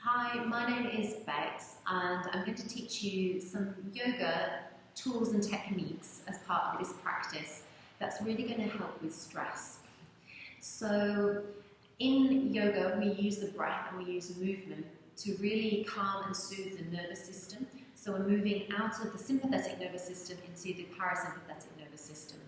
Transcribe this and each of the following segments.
Hi, my name is Bex, and I'm going to teach you some yoga tools and techniques as part of this practice that's really going to help with stress. So, in yoga, we use the breath and we use movement to really calm and soothe the nervous system. So, we're moving out of the sympathetic nervous system into the parasympathetic nervous system.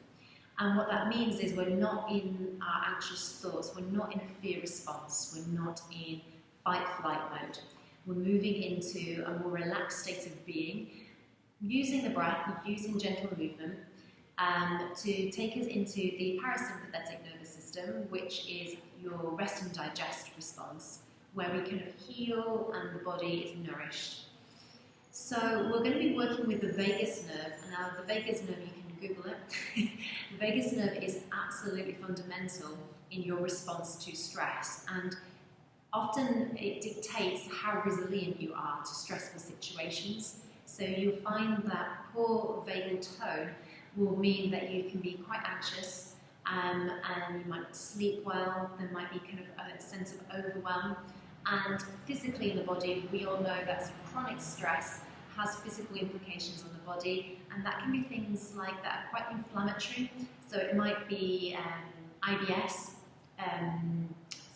And what that means is we're not in our anxious thoughts, we're not in a fear response, we're not in fight flight mode. We're moving into a more relaxed state of being, using the breath, using gentle movement to take us into the parasympathetic nervous system, which is your rest and digest response, where we kind of heal and the body is nourished. So we're going to be working with the vagus nerve. Now the vagus nerve, you can Google it. The vagus nerve is absolutely fundamental in your response to stress, and often it dictates how resilient you are to stressful situations. So you'll find that poor vagal tone will mean that you can be quite anxious and you might not sleep well. There might be kind of a sense of overwhelm. And physically in the body, we all know that chronic stress has physical implications on the body, and that can be things like that are quite inflammatory. So it might be IBS.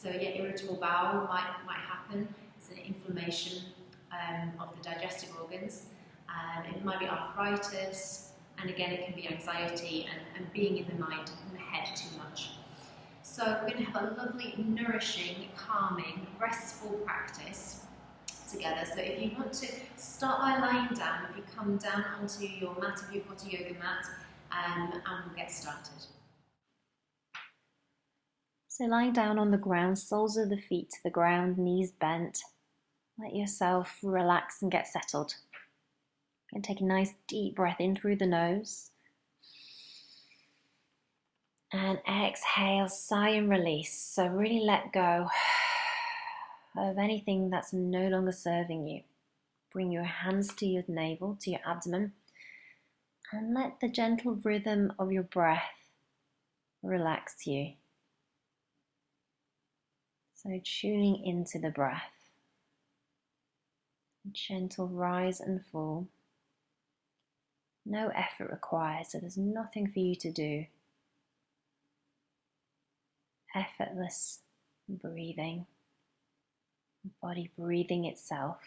Irritable bowel might happen. It's an inflammation of the digestive organs. It might be arthritis, and again, it can be anxiety and being in the mind and the head too much. So we're going to have a lovely, nourishing, calming, restful practice together. So if you want to start by lying down, if you come down onto your mat, if you've got a yoga mat, and we'll get started. So lying down on the ground, soles of the feet to the ground, knees bent. Let yourself relax and get settled. And take a nice deep breath in through the nose. And exhale, sigh and release. So really let go of anything that's no longer serving you. Bring your hands to your navel, to your abdomen. And let the gentle rhythm of your breath relax you. So tuning into the breath, gentle rise and fall. No effort required, so there's nothing for you to do. Effortless breathing, body breathing itself.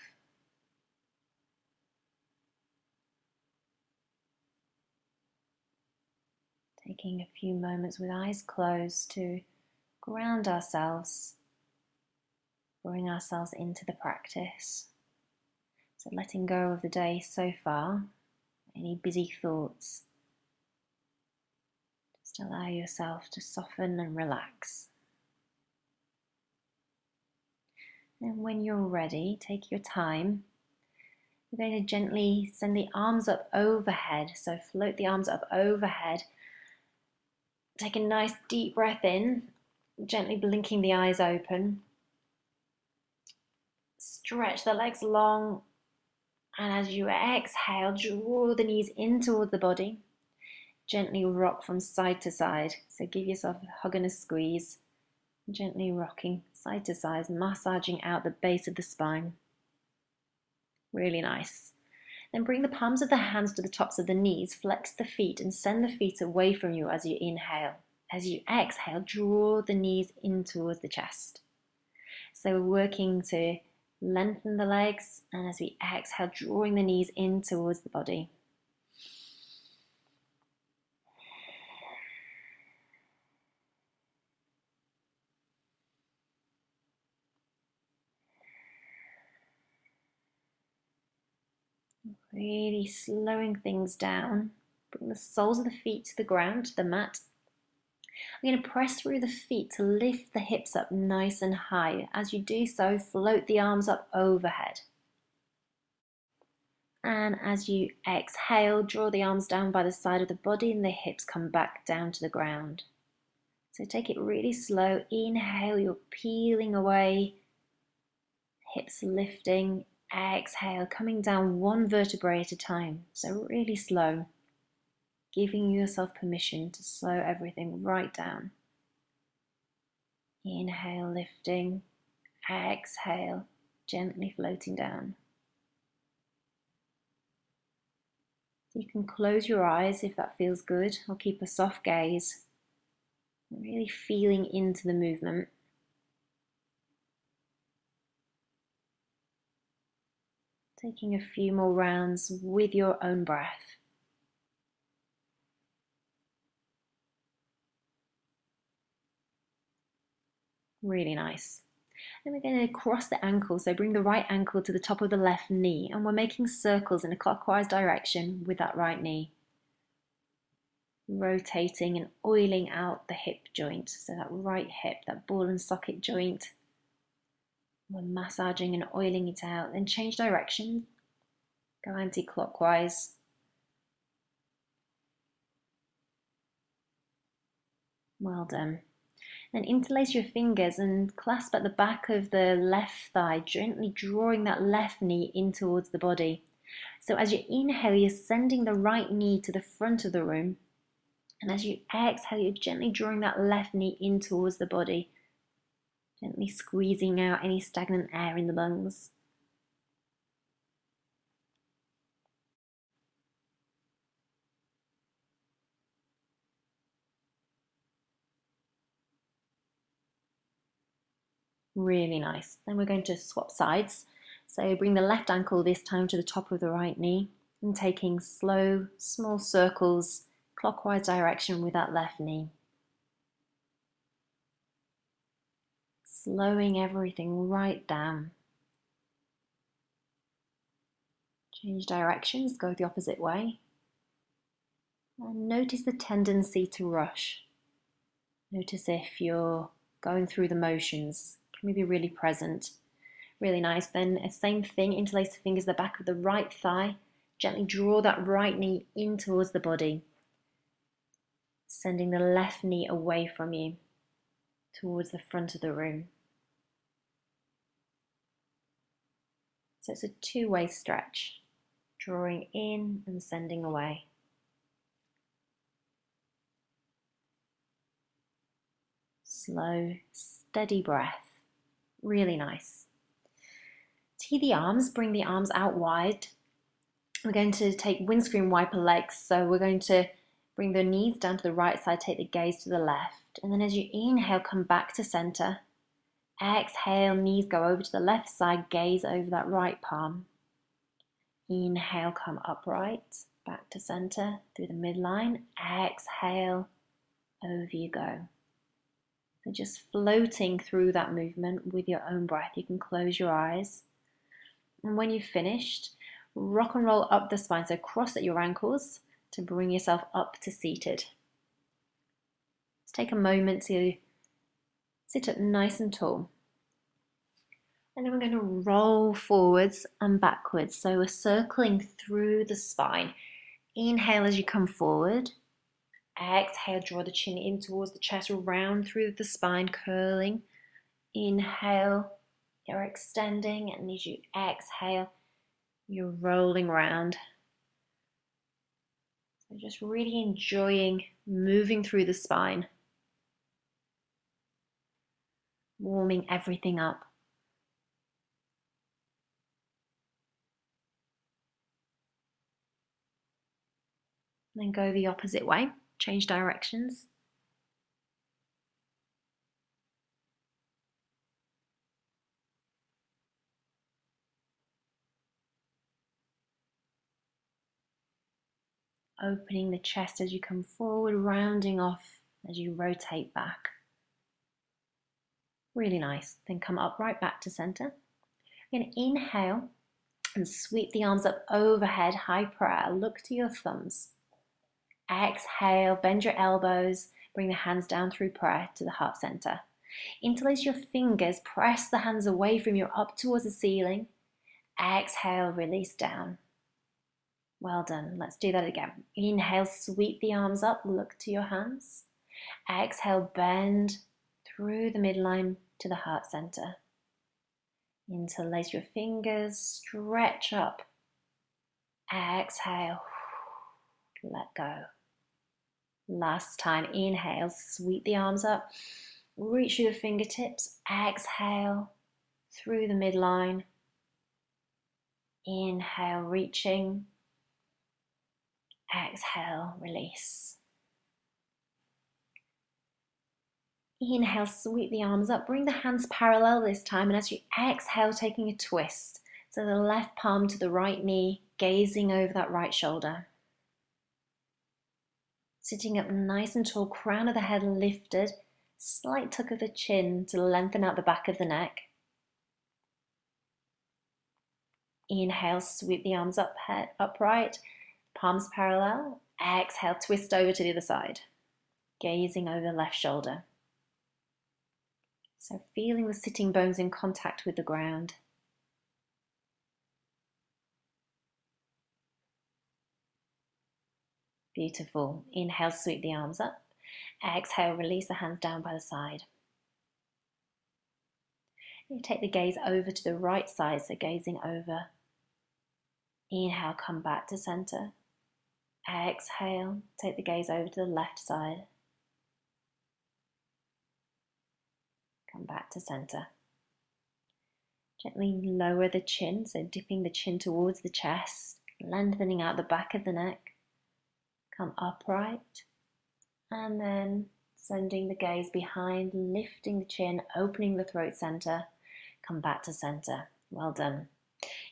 Taking a few moments with eyes closed to ground ourselves. Bring ourselves into the practice. So letting go of the day so far, any busy thoughts. Just allow yourself to soften and relax. And when you're ready, take your time. We're going to gently send the arms up overhead. So float the arms up overhead. Take a nice deep breath in, gently blinking the eyes open. Stretch the legs long, and as you exhale, draw the knees in towards the body. Gently rock from side to side. So give yourself a hug and a squeeze. Gently rocking side to side, massaging out the base of the spine. Really nice. Then bring the palms of the hands to the tops of the knees. Flex the feet and send the feet away from you as you inhale. As you exhale, draw the knees in towards the chest. So we're working to lengthen the legs, and as we exhale, drawing the knees in towards the body. Really slowing things down. Bring the soles of the feet to the ground, to the mat. I'm going to press through the feet to lift the hips up nice and high. As you do so, float the arms up overhead. And as you exhale, draw the arms down by the side of the body and the hips come back down to the ground. So take it really slow. Inhale, you're peeling away. Hips lifting. Exhale, coming down one vertebrae at a time. So really slow. Giving yourself permission to slow everything right down. Inhale, lifting. Exhale, gently floating down. You can close your eyes if that feels good, or keep a soft gaze, really feeling into the movement. Taking a few more rounds with your own breath. Really nice. Then we're going to cross the ankle, so bring the right ankle to the top of the left knee, and we're making circles in a clockwise direction with that right knee. Rotating and oiling out the hip joint, so that right hip, that ball and socket joint. We're massaging and oiling it out. Then change direction, go anti-clockwise. Well done. Then interlace your fingers and clasp at the back of the left thigh, gently drawing that left knee in towards the body. So as you inhale, you're sending the right knee to the front of the room. And as you exhale, you're gently drawing that left knee in towards the body, gently squeezing out any stagnant air in the lungs. Really nice. Then we're going to swap sides. So bring the left ankle this time to the top of the right knee and taking slow, small circles, clockwise direction with that left knee. Slowing everything right down. Change directions, go the opposite way. And notice the tendency to rush. Notice if you're going through the motions. Can we be really present? Really nice. Then same thing, interlace the fingers at the back of the right thigh. Gently draw that right knee in towards the body. Sending the left knee away from you towards the front of the room. So it's a two-way stretch. Drawing in and sending away. Slow, steady breath. Really nice. Tee the arms, bring the arms out wide. We're going to take windscreen wiper legs. So we're going to bring the knees down to the right side, take the gaze to the left. And then as you inhale, come back to center. Exhale, knees go over to the left side, gaze over that right palm. Inhale, come upright, back to center, through the midline. Exhale, over you go. So just floating through that movement with your own breath. You can close your eyes. And when you've finished, rock and roll up the spine. So cross at your ankles to bring yourself up to seated. Let's take a moment to sit up nice and tall. And then we're going to roll forwards and backwards. So we're circling through the spine. Inhale as you come forward. Exhale, draw the chin in towards the chest, round through the spine, curling. Inhale, you're extending, and as you exhale, you're rolling round. So just really enjoying moving through the spine. Warming everything up. Then go the opposite way, change directions. Opening the chest as you come forward, rounding off as you rotate back. Really nice. Then come up right back to center. You're going to inhale and sweep the arms up overhead, high prayer. Look to your thumbs. Exhale, bend your elbows, bring the hands down through prayer to the heart center. Interlace your fingers, press the hands away from you up towards the ceiling. Exhale, release down. Well done. Let's do that again. Inhale, sweep the arms up, look to your hands. Exhale, bend through the midline to the heart center. Interlace your fingers, stretch up. Exhale, let go. Last time, inhale, sweep the arms up, reach through the fingertips. Exhale, through the midline, Inhale, reaching. Exhale, release. Inhale, sweep the arms up. Bring the hands parallel this time. And as you exhale, taking a twist. So the left palm to the right knee, gazing over that right shoulder. Sitting up nice and tall, crown of the head lifted. Slight tuck of the chin to lengthen out the back of the neck. Inhale, sweep the arms up, head upright, palms parallel. Exhale, twist over to the other side, gazing over the left shoulder. So feeling the sitting bones in contact with the ground. Beautiful. Inhale, sweep the arms up. Exhale, release the hands down by the side. You take the gaze over to the right side, so gazing over. Inhale, come back to center. Exhale, take the gaze over to the left side. Come back to center. Gently lower the chin, so dipping the chin towards the chest, lengthening out the back of the neck. Come upright, and then sending the gaze behind, lifting the chin, opening the throat center. Come back to center. Well done.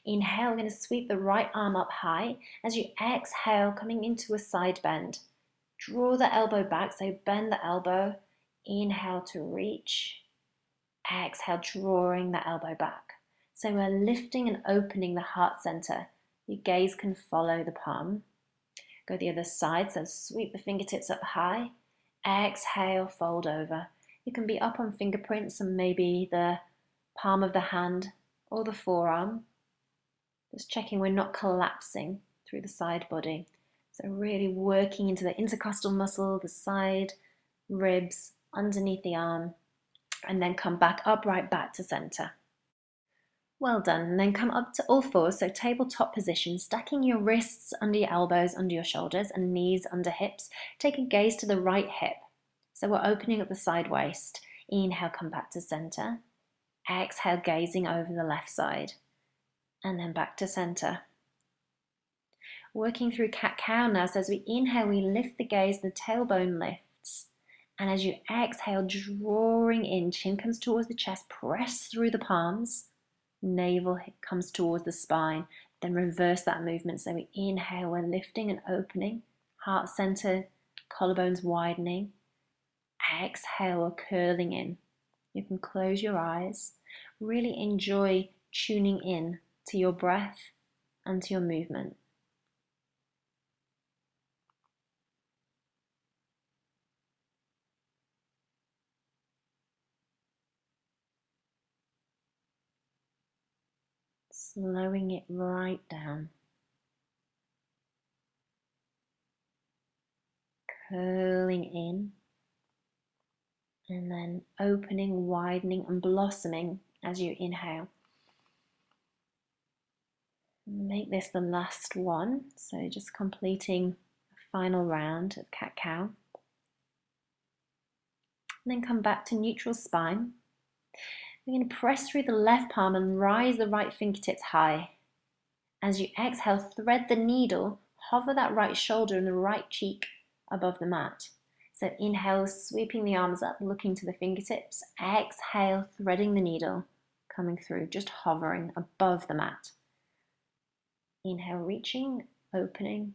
Inhale, we're going to sweep the right arm up high. As you exhale, coming into a side bend. Draw the elbow back, so bend the elbow. Inhale to reach. Exhale, drawing the elbow back. So we're lifting and opening the heart center. Your gaze can follow the palm. Go the other side, so sweep the fingertips up high. Exhale, fold over. You can be up on fingerprints and maybe the palm of the hand or the forearm. Just checking we're not collapsing through the side body. So really working into the intercostal muscle, the side ribs, underneath the arm, and then come back upright, back to center. Well done. And then come up to all fours, so tabletop position, stacking your wrists under your elbows, under your shoulders, and knees under hips. Take a gaze to the right hip. So we're opening up the side waist. Inhale, come back to center. Exhale, gazing over the left side. And then back to center. Working through cat-cow now, so as we inhale, we lift the gaze, the tailbone lifts. And as you exhale, drawing in, chin comes towards the chest, press through the palms. Navel comes towards the spine, then reverse that movement. So we inhale, we're lifting and opening, heart center, collarbones widening. Exhale, we're curling in. You can close your eyes. Really enjoy tuning in to your breath and to your movement. Slowing it right down. Curling in. And then opening, widening, and blossoming as you inhale. Make this the last one. So just completing a final round of cat-cow. And then come back to neutral spine. We're going to press through the left palm and rise the right fingertips high. As you exhale, thread the needle, hover that right shoulder and the right cheek above the mat. So inhale, sweeping the arms up, looking to the fingertips. Exhale, threading the needle, coming through, just hovering above the mat. Inhale, reaching, opening.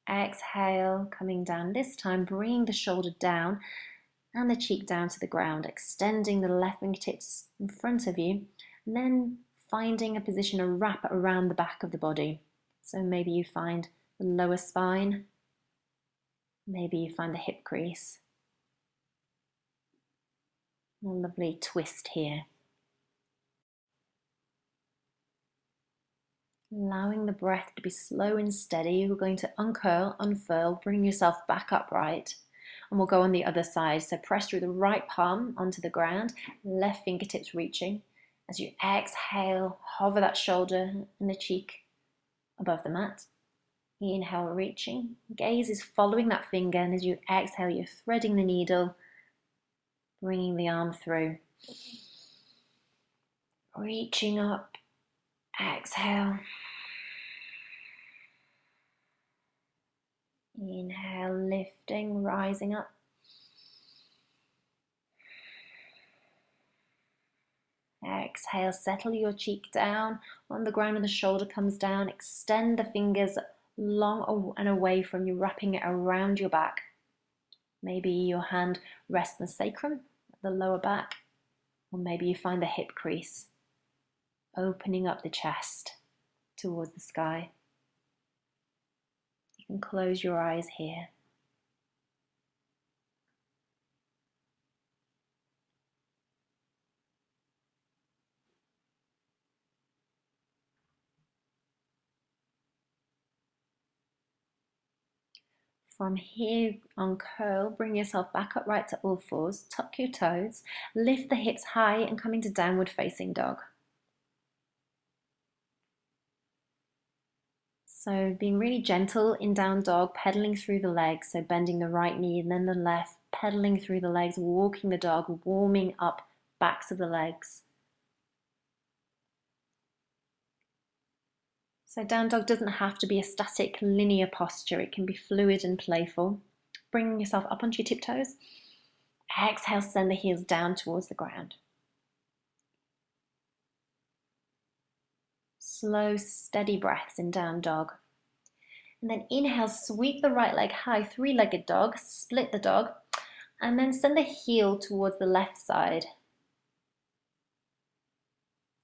Exhale, coming down. This time, bringing the shoulder down and the cheek down to the ground, extending the left fingertips in front of you, and then finding a position, a wrap around the back of the body. So maybe you find the lower spine, maybe you find the hip crease. A lovely twist here. Allowing the breath to be slow and steady, you're going to uncurl, unfurl, bring yourself back upright. And we'll go on the other side. So press through the right palm onto the ground, left fingertips reaching. As you exhale, hover that shoulder and the cheek above the mat. Inhale, reaching. Gaze is following that finger, and as you exhale, you're threading the needle, bringing the arm through. Reaching up, exhale, Inhale, lifting, rising up. Exhale, settle your cheek down on the ground and the shoulder comes down. Extend the fingers long and away from you, wrapping it around your back. Maybe your hand rests on the sacrum, the lower back, or maybe you find the hip crease, opening up the chest towards the sky. You can close your eyes here. From here, uncurl, bring yourself back upright to all fours, tuck your toes, lift the hips high and come into downward facing dog. So being really gentle in down dog, pedaling through the legs, so bending the right knee and then the left, pedaling through the legs, walking the dog, warming up backs of the legs. So down dog doesn't have to be a static linear posture, it can be fluid and playful. Bring yourself up onto your tiptoes. Exhale, send the heels down towards the ground. Slow, steady breaths in down dog. And then inhale, sweep the right leg high, three-legged dog, split the dog, and then send the heel towards the left side.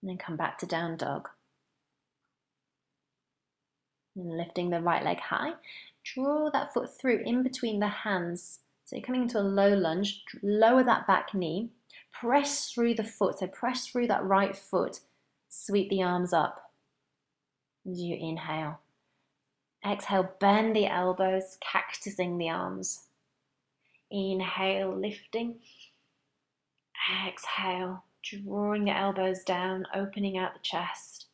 And then come back to down dog. And lifting the right leg high, draw that foot through in between the hands. So you're coming into a low lunge, lower that back knee, press through the foot, so press through that right foot, sweep the arms up as you inhale. Exhale, bend the elbows, cactusing the arms. Inhale, lifting. Exhale, drawing the elbows down, opening out the chest.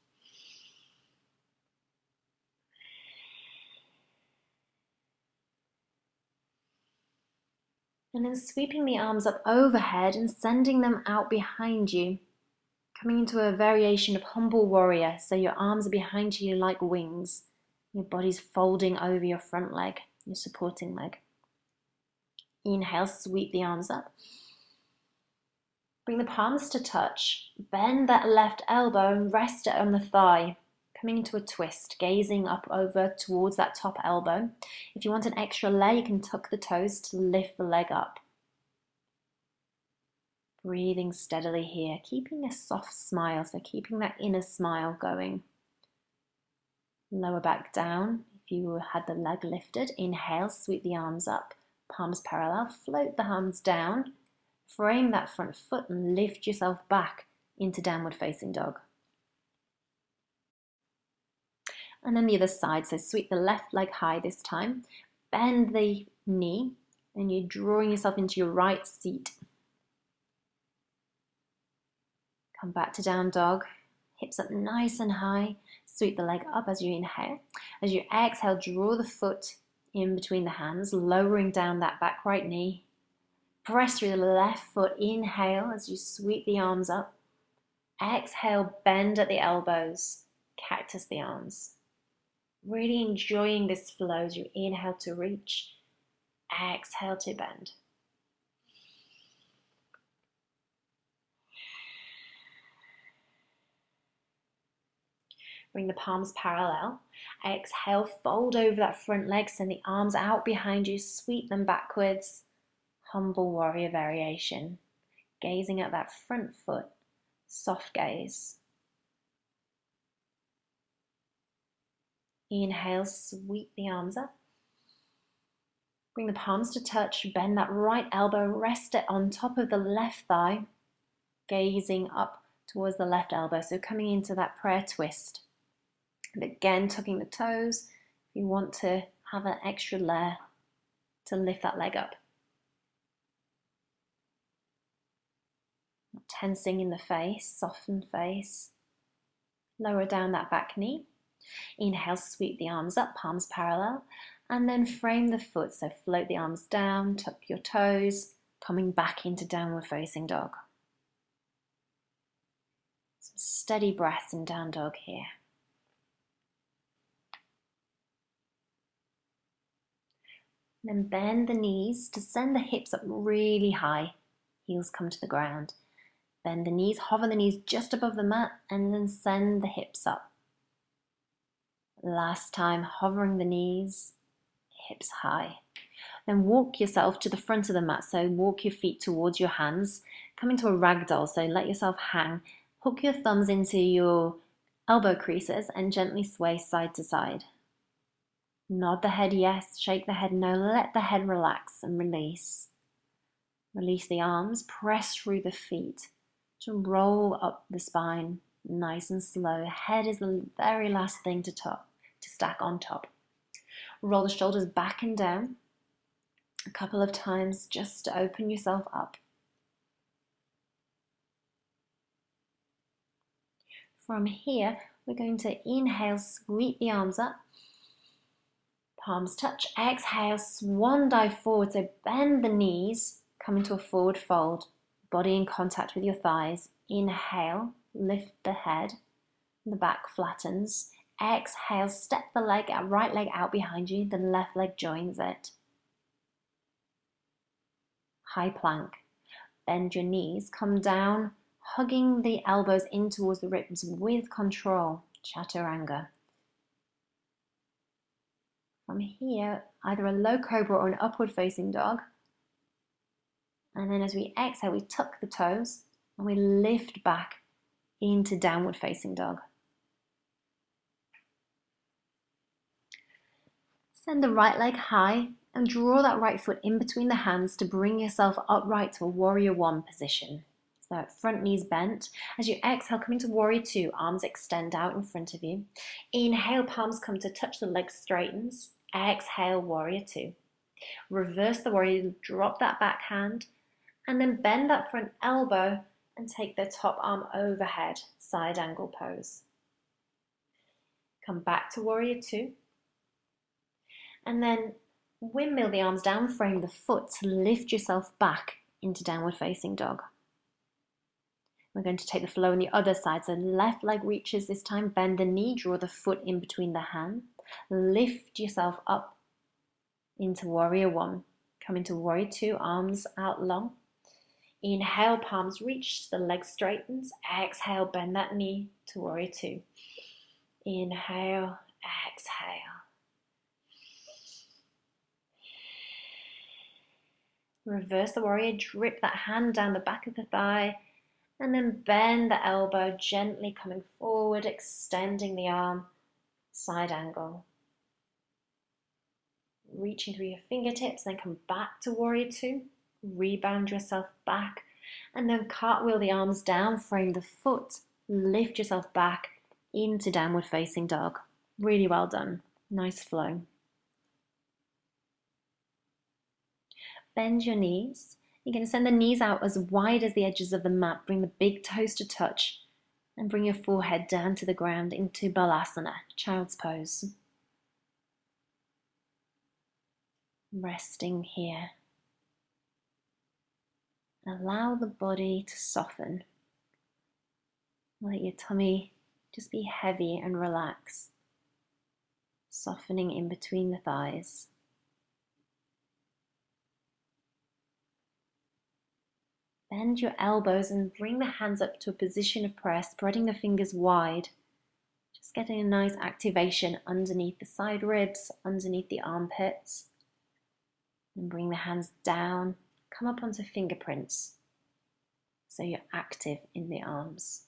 And then sweeping the arms up overhead and sending them out behind you, coming into a variation of humble warrior. So your arms are behind you like wings. Your body's folding over your front leg, your supporting leg. Inhale, sweep the arms up. Bring the palms to touch. Bend that left elbow and rest it on the thigh. Coming into a twist, gazing up over towards that top elbow. If you want an extra layer, you can tuck the toes to lift the leg up. Breathing steadily here, keeping a soft smile, so keeping that inner smile going. Lower back down, if you had the leg lifted. Inhale, sweep the arms up, palms parallel, float the arms down, frame that front foot and lift yourself back into downward facing dog. And then the other side, so sweep the left leg high this time, bend the knee, and you're drawing yourself into your right seat. Come back to down dog, hips up nice and high, sweep the leg up as you inhale. As you exhale, draw the foot in between the hands, lowering down that back right knee. Press through the left foot, inhale as you sweep the arms up. Exhale, bend at the elbows, cactus the arms. Really enjoying this flow as you inhale to reach, exhale to bend. Bring the palms parallel. Exhale, fold over that front leg, send the arms out behind you, sweep them backwards. Humble warrior variation. Gazing at that front foot, soft gaze. Inhale, sweep the arms up. Bring the palms to touch, bend that right elbow, rest it on top of the left thigh, gazing up towards the left elbow. So coming into that prayer twist. And again, tucking the toes. If you want to have an extra layer to lift that leg up. Tensing in the face, soften face. Lower down that back knee. Inhale, sweep the arms up, palms parallel, and then frame the foot. So float the arms down, tuck your toes, coming back into downward facing dog. Some steady breaths in down dog here. Then bend the knees to send the hips up really high. Heels come to the ground. Bend the knees, hover the knees just above the mat, and then send the hips up. Last time, hovering the knees, hips high. Then walk yourself to the front of the mat. So walk your feet towards your hands. Come into a ragdoll. So let yourself hang. Hook your thumbs into your elbow creases and gently sway side to side. Nod the head yes, shake the head no. Let the head relax and release. Release the arms, press through the feet to roll up the spine, nice and slow. Head is the very last thing to stack on top. Roll the shoulders back and down a couple of times just to open yourself up. From here, we're going to inhale, sweep the arms up. Palms touch. Exhale, swan dive forward. So bend the knees, come into a forward fold. Body in contact with your thighs. Inhale, lift the head. The back flattens. Exhale, step the right leg out behind you. The left leg joins it. High plank. Bend your knees, come down, hugging the elbows in towards the ribs with control. Chaturanga. From here, either a low cobra or an upward facing dog. And then as we exhale, we tuck the toes and we lift back into downward facing dog. Send the right leg high and draw that right foot in between the hands to bring yourself upright to a warrior one position. So front knees bent. As you exhale, come into warrior two, arms extend out in front of you. Inhale, palms come to touch, the legs straightens. Exhale, warrior two. Reverse the warrior, drop that back hand, and then bend that front elbow and take the top arm overhead, side angle pose. Come back to warrior two. And then windmill the arms down, frame the foot to lift yourself back into downward facing dog. We're going to take the flow on the other side. So left leg reaches this time, bend the knee, draw the foot in between the hand. Lift yourself up into warrior one. Come into warrior two, arms out long. Inhale, palms reach, the leg straightens. Exhale, bend that knee to warrior two. Inhale, exhale. Reverse the warrior, drip that hand down the back of the thigh, and then bend the elbow, gently coming forward, extending the arm, side angle. Reaching through your fingertips, then come back to warrior two, rebound yourself back, and then cartwheel the arms down, frame the foot, lift yourself back into downward facing dog. Really well done. Nice flow. Bend your knees. You're going to send the knees out as wide as the edges of the mat. Bring the big toes to touch and bring your forehead down to the ground into Balasana, child's pose. Resting here. Allow the body to soften. Let your tummy just be heavy and relax, softening in between the thighs. Bend your elbows and bring the hands up to a position of prayer, spreading the fingers wide. Just getting a nice activation underneath the side ribs, underneath the armpits. And bring the hands down, come up onto fingerprints, so you're active in the arms.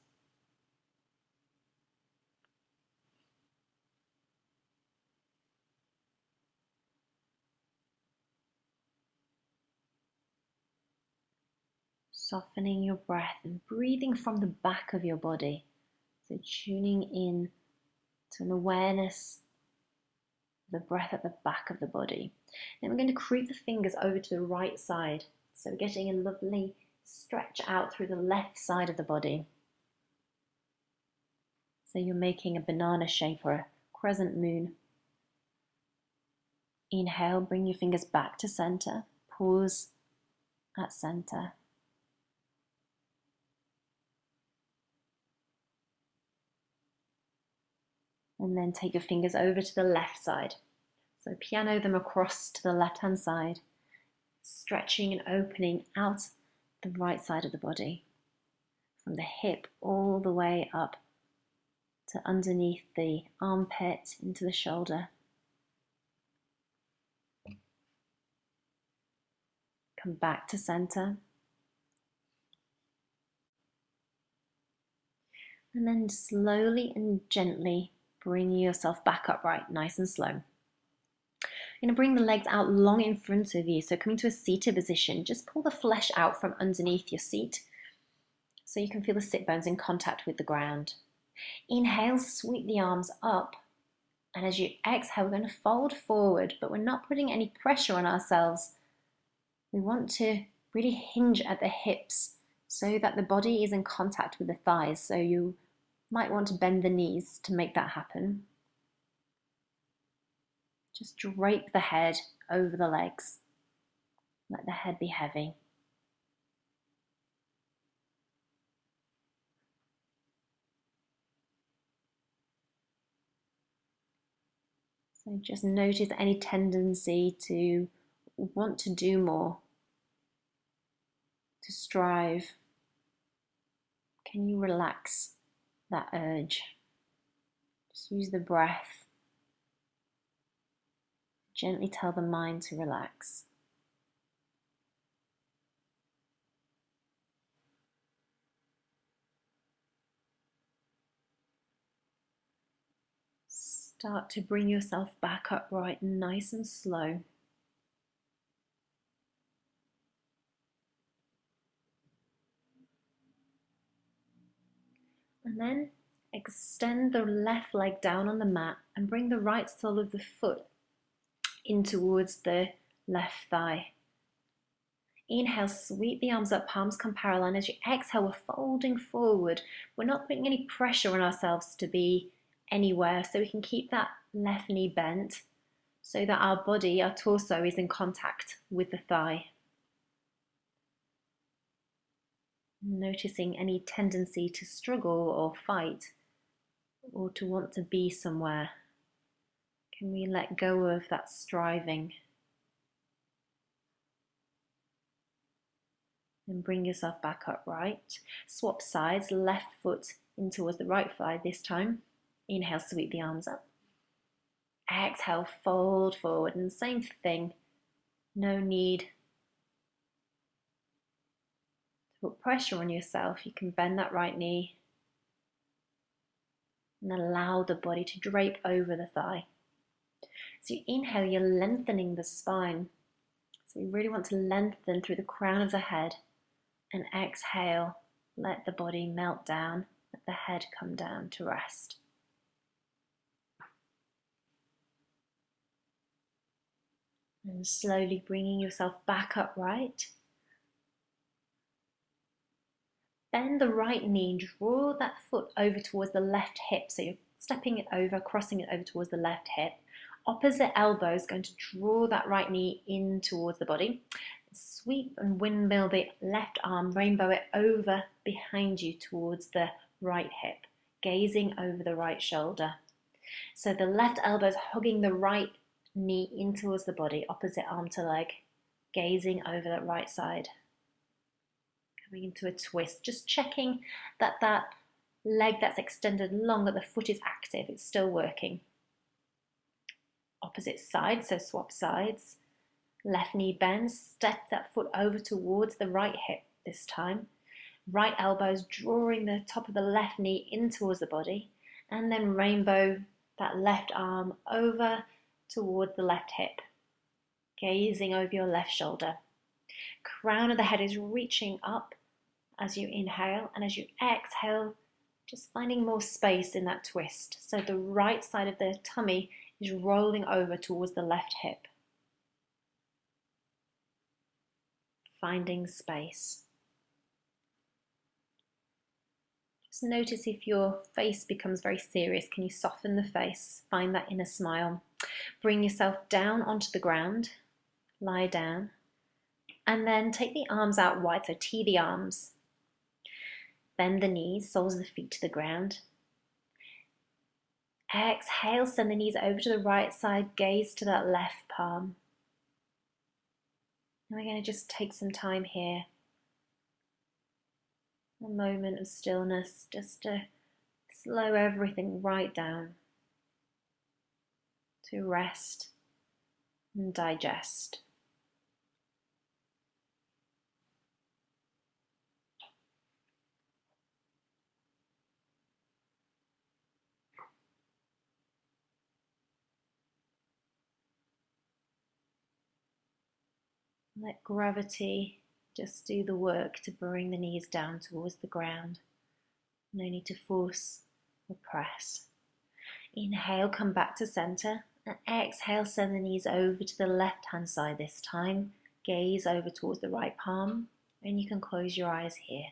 Softening your breath and breathing from the back of your body. So tuning in to an awareness of the breath at the back of the body. Then we're going to creep the fingers over to the right side. So we're getting a lovely stretch out through the left side of the body. So you're making a banana shape or a crescent moon. Inhale, bring your fingers back to center. Pause at center. And then take your fingers over to the left side. So piano them across to the left-hand side, stretching and opening out the right side of the body, from the hip all the way up to underneath the armpit into the shoulder. Come back to center. And then slowly and gently bring yourself back upright, nice and slow. You're going to bring the legs out long in front of you, so coming to a seated position, just pull the flesh out from underneath your seat so you can feel the sit bones in contact with the ground. Inhale, sweep the arms up, and as you exhale, we're going to fold forward, but we're not putting any pressure on ourselves. We want to really hinge at the hips so that the body is in contact with the thighs, so you might want to bend the knees to make that happen. Just drape the head over the legs. Let the head be heavy. So just notice any tendency to want to do more, to strive. Can you relax that urge? Just use the breath. Gently tell the mind to relax. Start to bring yourself back upright, nice and slow. And then extend the left leg down on the mat and bring the right sole of the foot in towards the left thigh. Inhale, sweep the arms up, palms come parallel. And as you exhale, we're folding forward. We're not putting any pressure on ourselves to be anywhere, so we can keep that left knee bent so that our body, our torso, is in contact with the thigh. Noticing any tendency to struggle or fight or to want to be somewhere. Can we let go of that striving? And bring yourself back upright. Swap sides, left foot in towards the right thigh this time. Inhale, sweep the arms up. Exhale, fold forward, and same thing. No need to put pressure on yourself. You can bend that right knee and allow the body to drape over the thigh. So you inhale, you're lengthening the spine. So you really want to lengthen through the crown of the head. And exhale, let the body melt down, let the head come down to rest. And slowly bringing yourself back upright. Bend the right knee, draw that foot over towards the left hip. So you're stepping it over, crossing it over towards the left hip. Opposite elbow is going to draw that right knee in towards the body. Sweep and windmill the left arm, rainbow it over behind you towards the right hip, gazing over the right shoulder. So the left elbow is hugging the right knee in towards the body, opposite arm to leg, gazing over that right side. Coming into a twist, just checking that that leg that's extended long, that the foot is active, it's still working. Opposite side, so swap sides. Left knee bends, step that foot over towards the right hip this time. Right elbows drawing the top of the left knee in towards the body, and then rainbow that left arm over towards the left hip, gazing over your left shoulder. Crown of the head is reaching up as you inhale, and as you exhale, just finding more space in that twist. So the right side of the tummy is rolling over towards the left hip. Finding space. Just notice if your face becomes very serious. Can you soften the face? Find that inner smile. Bring yourself down onto the ground. Lie down. And then take the arms out wide, so T the arms. Bend the knees, soles of the feet to the ground. Exhale, send the knees over to the right side, gaze to that left palm. And we're going to just take some time here, a moment of stillness, just to slow everything right down, to rest and digest. Let gravity just do the work to bring the knees down towards the ground. No need to force or press. Inhale, come back to center, and exhale, send the knees over to the left hand side this time. Gaze over towards the right palm, and you can close your eyes here.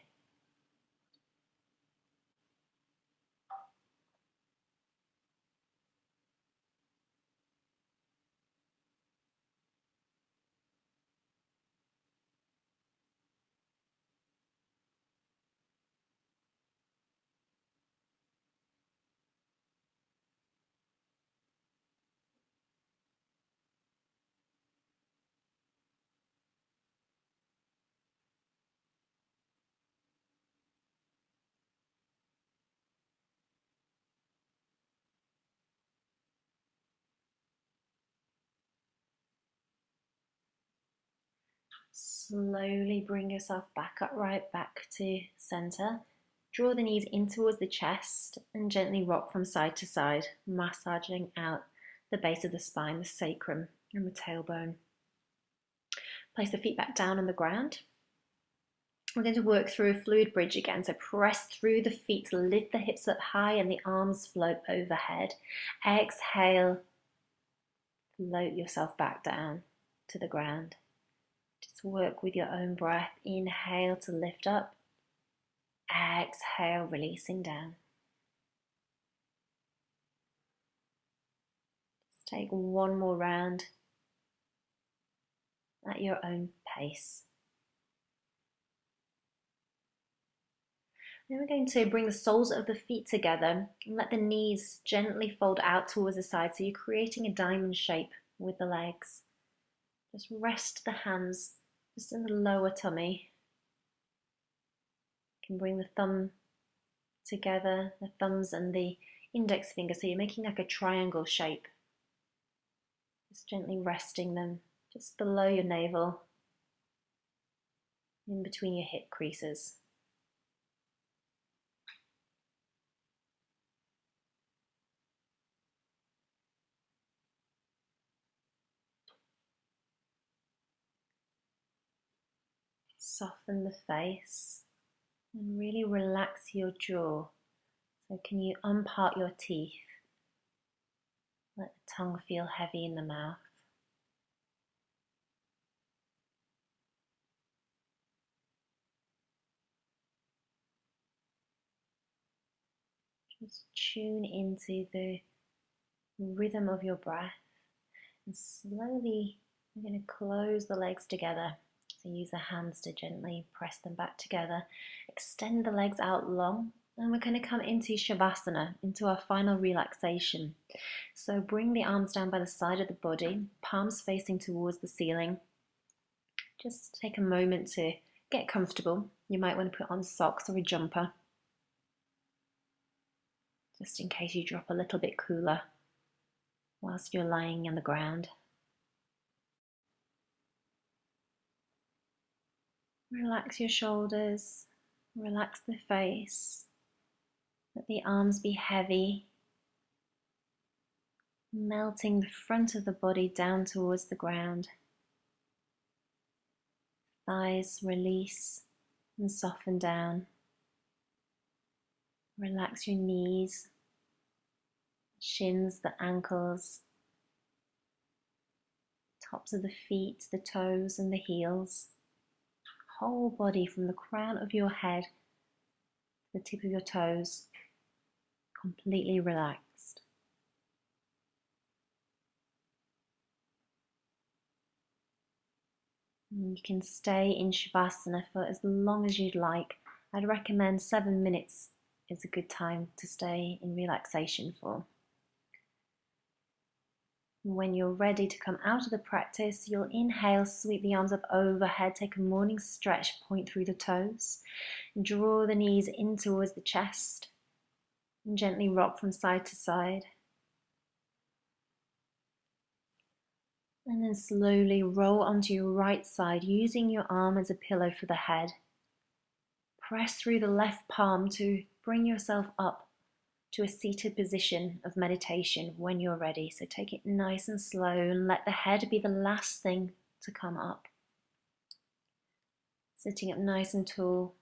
Slowly bring yourself back upright, back to center. Draw the knees in towards the chest and gently rock from side to side, massaging out the base of the spine, the sacrum and the tailbone. Place the feet back down on the ground. We're going to work through a fluid bridge again, so press through the feet to lift the hips up high and the arms float overhead. Exhale, float yourself back down to the ground. Just work with your own breath. Inhale to lift up. Exhale, releasing down. Just take one more round at your own pace. Then we're going to bring the soles of the feet together and let the knees gently fold out towards the side, so you're creating a diamond shape with the legs. Just rest the hands just in the lower tummy. You can bring the thumb together, the thumbs and the index finger, so you're making like a triangle shape. Just gently resting them just below your navel, in between your hip creases. Soften the face and really relax your jaw. So can you unpart your teeth? Let the tongue feel heavy in the mouth. Just tune into the rhythm of your breath, and slowly I'm going to close the legs together. So use the hands to gently press them back together. Extend the legs out long, and we're going to come into Shavasana, into our final relaxation. So bring the arms down by the side of the body, palms facing towards the ceiling. Just take a moment to get comfortable. You might want to put on socks or a jumper, just in case you drop a little bit cooler whilst you're lying on the ground. Relax your shoulders, relax the face, let the arms be heavy, melting the front of the body down towards the ground. Thighs release and soften down. Relax your knees, shins, the ankles, tops of the feet, the toes and the heels. Whole body from the crown of your head to the tip of your toes, completely relaxed. And you can stay in Shavasana for as long as you'd like. I'd recommend 7 minutes is a good time to stay in relaxation for. When you're ready to come out of the practice, you'll inhale, sweep the arms up overhead, take a morning stretch, point through the toes, draw the knees in towards the chest, and gently rock from side to side. And then slowly roll onto your right side, using your arm as a pillow for the head. Press through the left palm to bring yourself up to a seated position of meditation when you're ready. So take it nice and slow and let the head be the last thing to come up. Sitting up nice and tall.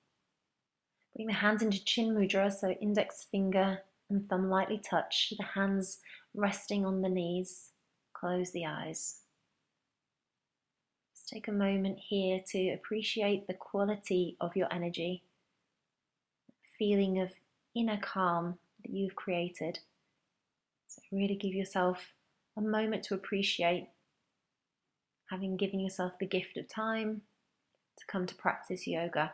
Bring the hands into Chin Mudra, so index finger and thumb lightly touch, the hands resting on the knees. Close the eyes. Just take a moment here to appreciate the quality of your energy, feeling of inner calm that you've created. So really give yourself a moment to appreciate having given yourself the gift of time to come to practice yoga.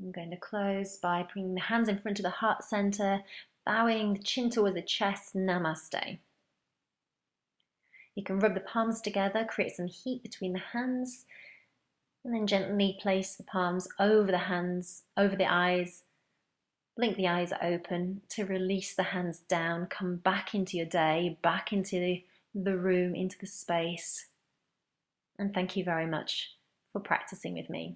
I'm going to close by bringing the hands in front of the heart center, bowing the chin towards the chest, namaste. You can rub the palms together, create some heat between the hands, and then gently place the palms over the hands, over the eyes. Blink the eyes open to release the hands down. Come back into your day, back into the room, into the space. And thank you very much for practicing with me.